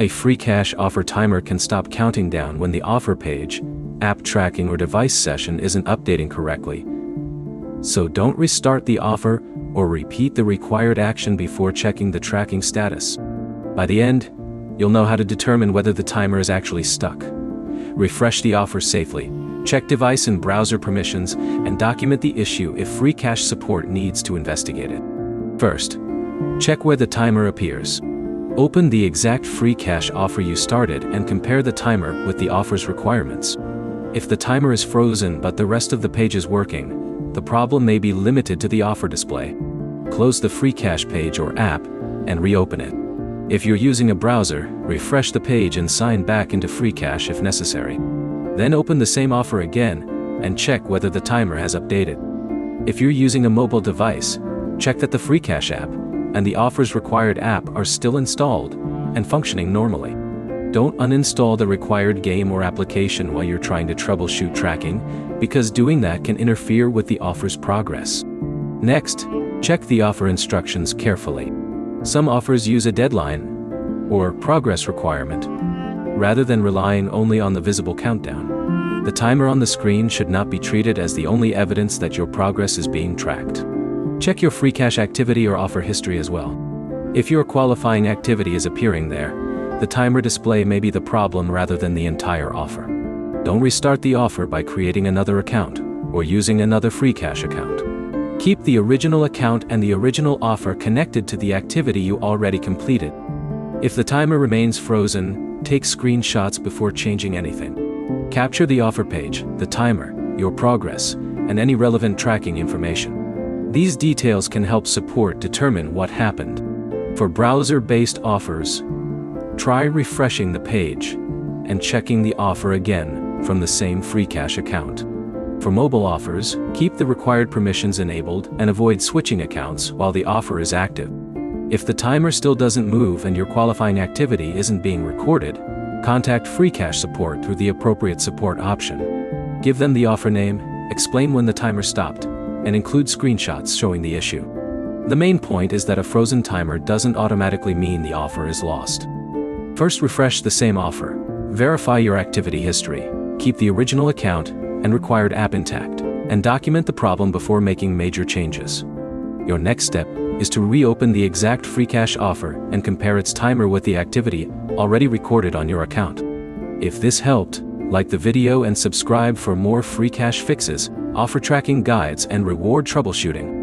A Freecash offer timer can stop counting down when the offer page, app tracking or device session isn't updating correctly. So don't restart the offer or repeat the required action before checking the tracking status. By the end, you'll know how to determine whether the timer is actually stuck. Refresh the offer safely, check device and browser permissions, and document the issue if Freecash support needs to investigate it. First, check where the timer appears. Open the exact Freecash offer you started and compare the timer with the offer's requirements. If the timer is frozen but the rest of the page is working, the problem may be limited to the offer display. Close the Freecash page or app and reopen it. If you're using a browser, refresh the page and sign back into Freecash if necessary. Then open the same offer again and check whether the timer has updated. If you're using a mobile device, check that the Freecash app and the offer's required app are still installed and functioning normally. Don't uninstall the required game or application while you're trying to troubleshoot tracking, because doing that can interfere with the offer's progress. Next, check the offer instructions carefully. Some offers use a deadline or progress requirement, rather than relying only on the visible countdown. The timer on the screen should not be treated as the only evidence that your progress is being tracked. Check your Freecash activity or offer history as well. If your qualifying activity is appearing there, the timer display may be the problem rather than the entire offer. Don't restart the offer by creating another account or using another Freecash account. Keep the original account and the original offer connected to the activity you already completed. If the timer remains frozen, take screenshots before changing anything. Capture the offer page, the timer, your progress, and any relevant tracking information. These details can help support determine what happened. For browser-based offers, try refreshing the page and checking the offer again from the same Freecash account. For mobile offers, keep the required permissions enabled and avoid switching accounts while the offer is active. If the timer still doesn't move and your qualifying activity isn't being recorded, contact Freecash support through the appropriate support option. Give them the offer name, explain when the timer stopped, and include screenshots showing the issue. The main point is that a frozen timer doesn't automatically mean the offer is lost. First, refresh the same offer. Verify your activity history. Keep the original account and required app intact, and document the problem before making major changes. Your next step is to reopen the exact Freecash offer and compare its timer with the activity already recorded on your account. If this helped, like the video and subscribe for more Freecash fixes, offer tracking guides, and reward troubleshooting.